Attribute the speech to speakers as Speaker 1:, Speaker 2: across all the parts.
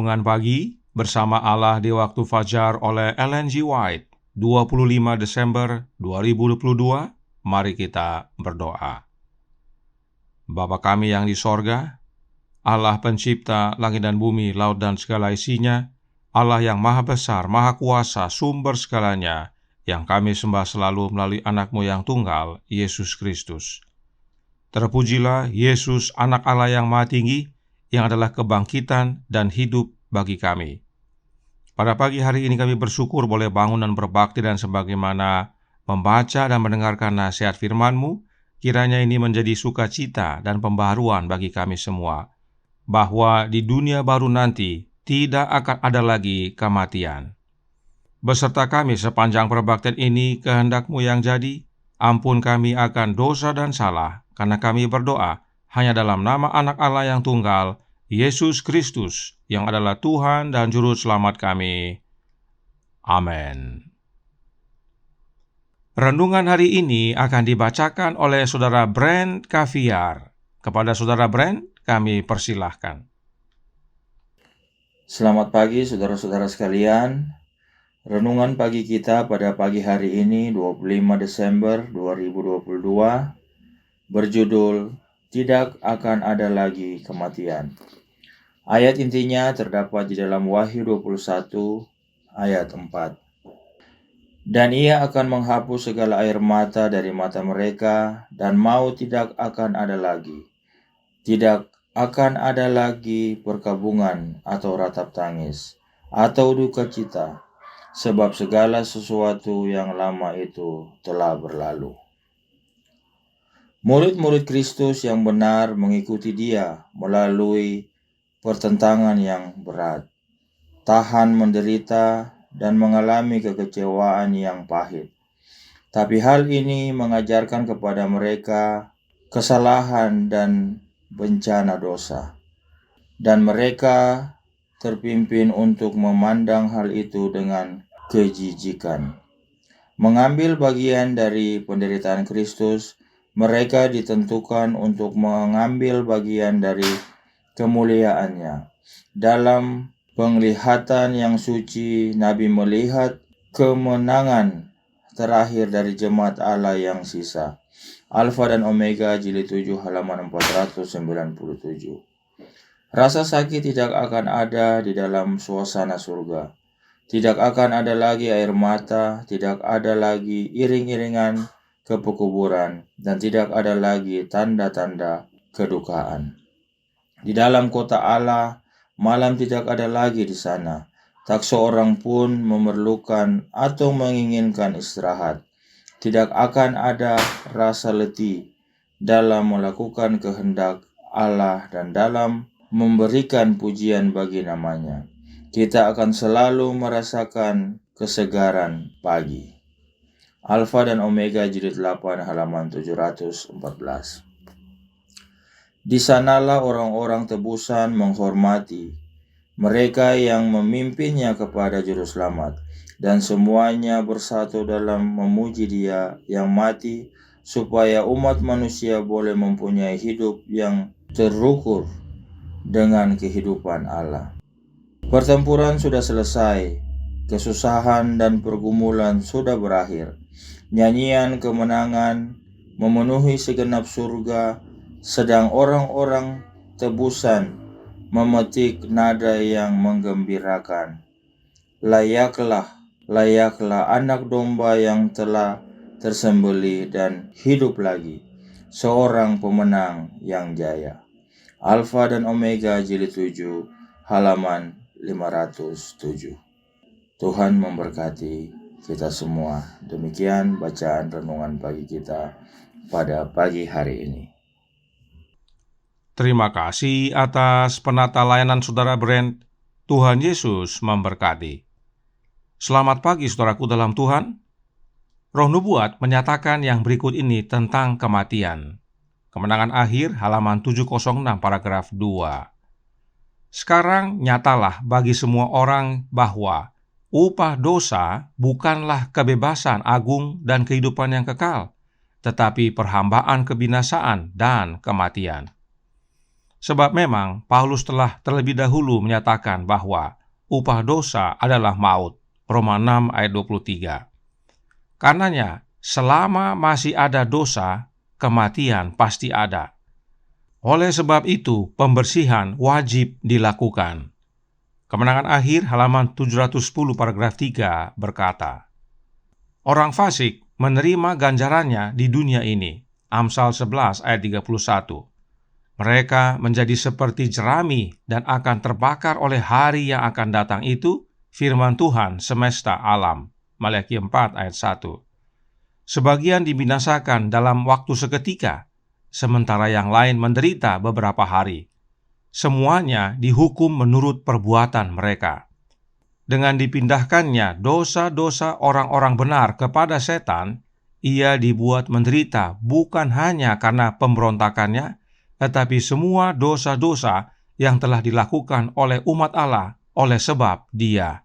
Speaker 1: Renungan Pagi bersama Allah di Waktu Fajar oleh Ellen G. White, 25 Desember 2022. Mari kita berdoa. Bapa kami yang di sorga, Allah pencipta langit dan bumi, laut dan segala isinya, Allah yang maha besar, maha kuasa, sumber segalanya, yang kami sembah selalu melalui anak-Mu yang tunggal, Yesus Kristus. Terpujilah Yesus, anak Allah yang maha tinggi, yang adalah kebangkitan dan hidup bagi kami. Pada pagi hari ini kami bersyukur boleh bangun dan berbakti, dan sebagaimana membaca dan mendengarkan nasihat firman-Mu, kiranya ini menjadi sukacita dan pembaharuan bagi kami semua, bahwa di dunia baru nanti tidak akan ada lagi kematian. Beserta kami sepanjang perbaktian ini, kehendak-Mu yang jadi. Ampun kami akan dosa dan salah, karena kami berdoa hanya dalam nama anak Allah yang tunggal, Yesus Kristus, yang adalah Tuhan dan Juru Selamat kami. Amin. Renungan hari ini akan dibacakan oleh Saudara Brent Kaviar. Kepada Saudara Brent, kami persilahkan.
Speaker 2: Selamat pagi saudara-saudara sekalian. Renungan pagi kita pada pagi hari ini 25 Desember 2022 berjudul Tidak akan ada lagi kematian. Ayat intinya terdapat di dalam Wahyu 21 ayat 4. Dan ia akan menghapus segala air mata dari mata mereka, dan maut tidak akan ada lagi. Tidak akan ada lagi perkabungan atau ratap tangis atau duka cita, sebab segala sesuatu yang lama itu telah berlalu. Murid-murid Kristus yang benar mengikuti Dia melalui pertentangan yang berat, tahan menderita, dan mengalami kekecewaan yang pahit. Tapi hal ini mengajarkan kepada mereka kesalahan dan bencana dosa, dan mereka terpimpin untuk memandang hal itu dengan kejijikan. Mengambil bagian dari penderitaan Kristus, mereka ditentukan untuk mengambil bagian dari kemuliaannya. Dalam penglihatan yang suci, Nabi melihat kemenangan terakhir dari jemaat Allah yang sisa. Alfa dan Omega, jilid 7 halaman 497. Rasa sakit tidak akan ada di dalam suasana surga. Tidak akan ada lagi air mata, tidak ada lagi iring-iringan ke pekuburan, dan tidak ada lagi tanda-tanda kedukaan. Di dalam kota Allah, malam tidak ada lagi di sana. Tak seorang pun memerlukan atau menginginkan istirahat. Tidak akan ada rasa letih dalam melakukan kehendak Allah dan dalam memberikan pujian bagi namanya. Kita akan selalu merasakan kesegaran pagi. Alfa dan Omega, jilid 8 halaman 714. Di sanalah orang-orang tebusan menghormati mereka yang memimpinnya kepada Juru Selamat, dan semuanya bersatu dalam memuji Dia yang mati, supaya umat manusia boleh mempunyai hidup yang terukur dengan kehidupan Allah. Pertempuran sudah selesai, kesusahan dan pergumulan sudah berakhir. Nyanyian kemenangan memenuhi segenap surga, sedang orang-orang tebusan memetik nada yang menggembirakan. Layaklah anak domba yang telah tersembelih dan hidup lagi, seorang pemenang yang jaya. Alfa dan Omega, jilid 7 halaman 507. Tuhan memberkati kita semua. Demikian bacaan renungan pagi kita pada pagi hari ini.
Speaker 1: Terima kasih atas penata layanan Saudara Brent. Tuhan Yesus memberkati. Selamat pagi saudaraku dalam Tuhan. Roh Nubuat menyatakan yang berikut ini tentang kematian. Kemenangan akhir halaman 706 paragraf 2. Sekarang nyatalah bagi semua orang bahwa upah dosa bukanlah kebebasan agung dan kehidupan yang kekal, tetapi perhambaan kebinasaan dan kematian. Sebab memang Paulus telah terlebih dahulu menyatakan bahwa upah dosa adalah maut. Roma 6 ayat 23. Karenanya, selama masih ada dosa, kematian pasti ada. Oleh sebab itu, pembersihan wajib dilakukan. Kemenangan Akhir halaman 710 paragraf 3 berkata, orang fasik menerima ganjarannya di dunia ini. Amsal 11 ayat 31. Mereka menjadi seperti jerami dan akan terbakar oleh hari yang akan datang itu, firman Tuhan semesta alam. Maliaki 4 ayat 1. Sebagian dibinasakan dalam waktu seketika, sementara yang lain menderita beberapa hari. Semuanya dihukum menurut perbuatan mereka. Dengan dipindahkannya dosa-dosa orang-orang benar kepada setan, ia dibuat menderita bukan hanya karena pemberontakannya, tetapi semua dosa-dosa yang telah dilakukan oleh umat Allah oleh sebab Dia.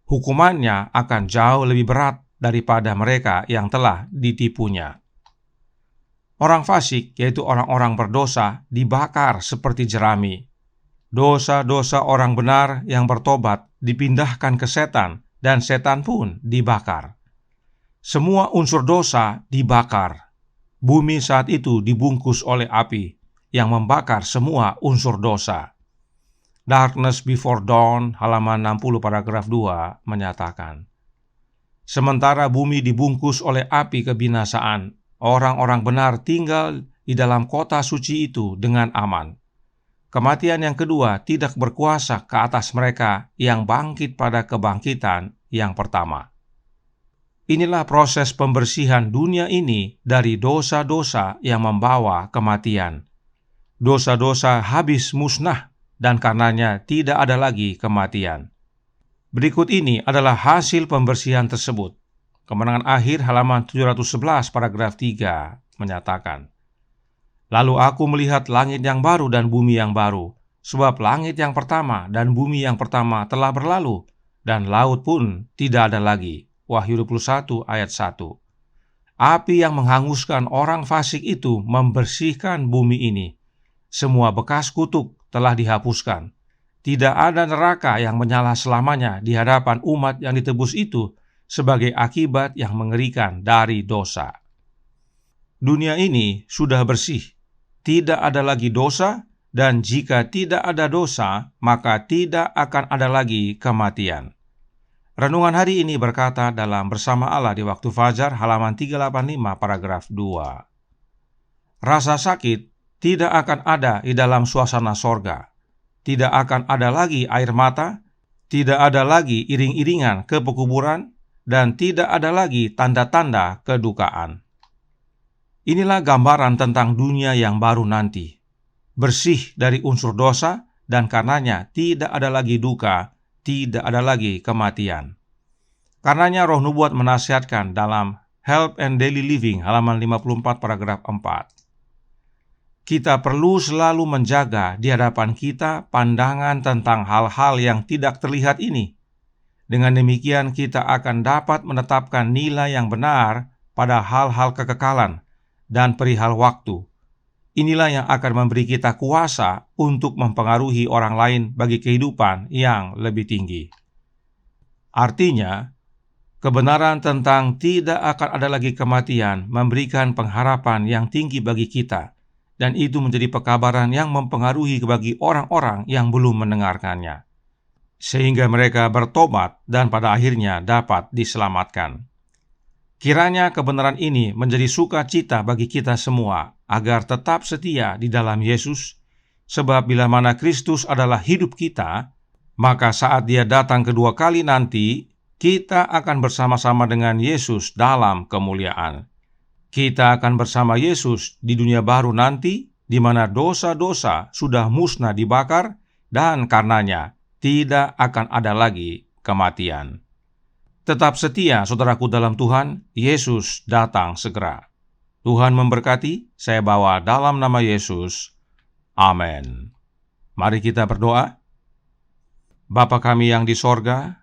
Speaker 1: Hukumannya akan jauh lebih berat daripada mereka yang telah ditipunya. Orang fasik, yaitu orang-orang berdosa, dibakar seperti jerami. Dosa-dosa orang benar yang bertobat dipindahkan ke setan, dan setan pun dibakar. Semua unsur dosa dibakar. Bumi saat itu dibungkus oleh api yang membakar semua unsur dosa. Darkness Before Dawn, halaman 60 paragraf 2 menyatakan, sementara bumi dibungkus oleh api kebinasaan, orang-orang benar tinggal di dalam kota suci itu dengan aman. Kematian yang kedua tidak berkuasa ke atas mereka yang bangkit pada kebangkitan yang pertama. Inilah proses pembersihan dunia ini dari dosa-dosa yang membawa kematian. Dosa-dosa habis musnah dan karenanya tidak ada lagi kematian. Berikut ini adalah hasil pembersihan tersebut. Kemenangan Akhir halaman 711 paragraf 3 menyatakan, lalu aku melihat langit yang baru dan bumi yang baru, sebab langit yang pertama dan bumi yang pertama telah berlalu, dan laut pun tidak ada lagi. Wahyu 21 ayat 1. Api yang menghanguskan orang fasik itu membersihkan bumi ini. Semua bekas kutuk telah dihapuskan. Tidak ada neraka yang menyala selamanya di hadapan umat yang ditebus itu sebagai akibat yang mengerikan dari dosa. Dunia ini sudah bersih, tidak ada lagi dosa, dan jika tidak ada dosa, maka tidak akan ada lagi kematian. Renungan hari ini berkata dalam Bersama Allah di Waktu Fajar halaman 385 paragraf 2. Rasa sakit tidak akan ada di dalam suasana sorga. Tidak akan ada lagi air mata, tidak ada lagi iring-iringan ke pekuburan, dan tidak ada lagi tanda-tanda kedukaan. Inilah gambaran tentang dunia yang baru nanti. Bersih dari unsur dosa, dan karenanya tidak ada lagi duka, tidak ada lagi kematian. Karenanya Roh Nubuat menasihatkan dalam Help and Daily Living halaman 54 paragraf 4. Kita perlu selalu menjaga di hadapan kita pandangan tentang hal-hal yang tidak terlihat ini. Dengan demikian kita akan dapat menetapkan nilai yang benar pada hal-hal kekekalan dan perihal waktu. Inilah yang akan memberi kita kuasa untuk mempengaruhi orang lain bagi kehidupan yang lebih tinggi. Artinya, kebenaran tentang tidak akan ada lagi kematian memberikan pengharapan yang tinggi bagi kita, dan itu menjadi pekabaran yang mempengaruhi bagi orang-orang yang belum mendengarkannya, sehingga mereka bertobat dan pada akhirnya dapat diselamatkan. Kiranya kebenaran ini menjadi sukacita bagi kita semua, agar tetap setia di dalam Yesus, sebab bila mana Kristus adalah hidup kita, maka saat Dia datang kedua kali nanti, kita akan bersama-sama dengan Yesus dalam kemuliaan. Kita akan bersama Yesus di dunia baru nanti, di mana dosa-dosa sudah musnah dibakar, dan karenanya tidak akan ada lagi kematian. Tetap setia, saudaraku dalam Tuhan, Yesus datang segera. Tuhan memberkati, saya bawa dalam nama Yesus. Amin. Mari kita berdoa. Bapa kami yang di sorga,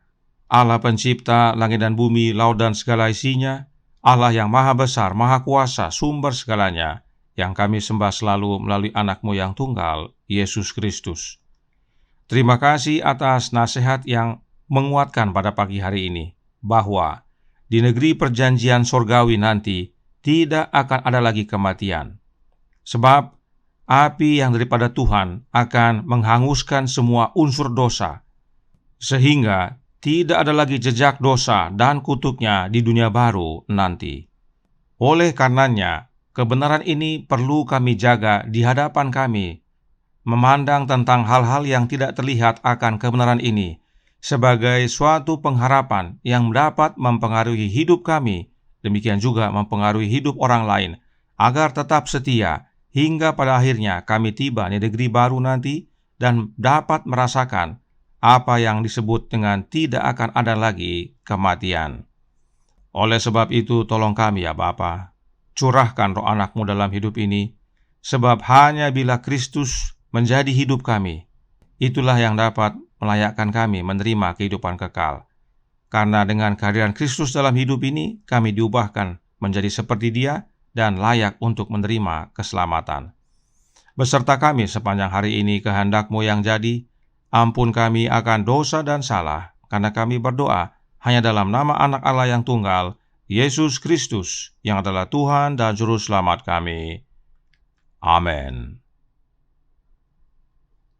Speaker 1: Allah pencipta langit dan bumi, laut dan segala isinya, Allah yang maha besar, maha kuasa, sumber segalanya, yang kami sembah selalu melalui anak-Mu yang tunggal, Yesus Kristus. Terima kasih atas nasihat yang menguatkan pada pagi hari ini, bahwa di negeri perjanjian sorgawi nanti tidak akan ada lagi kematian. Sebab api yang daripada Tuhan akan menghanguskan semua unsur dosa, sehingga tidak ada lagi jejak dosa dan kutuknya di dunia baru nanti. Oleh karenanya, kebenaran ini perlu kami jaga di hadapan kami, memandang tentang hal-hal yang tidak terlihat akan kebenaran ini sebagai suatu pengharapan yang dapat mempengaruhi hidup kami, demikian juga mempengaruhi hidup orang lain, agar tetap setia hingga pada akhirnya kami tiba di negeri baru nanti dan dapat merasakan apa yang disebut dengan tidak akan ada lagi kematian. Oleh sebab itu, tolong kami ya Bapa, curahkan roh anak-Mu dalam hidup ini, sebab hanya bila Kristus menjadi hidup kami, itulah yang dapat melayakkan kami menerima kehidupan kekal. Karena dengan kehadiran Kristus dalam hidup ini, kami diubahkan menjadi seperti Dia dan layak untuk menerima keselamatan. Beserta kami sepanjang hari ini kehendak-Mu yang jadi, ampun kami akan dosa dan salah, karena kami berdoa hanya dalam nama Anak Allah yang tunggal, Yesus Kristus, yang adalah Tuhan dan Juru Selamat kami. Amin.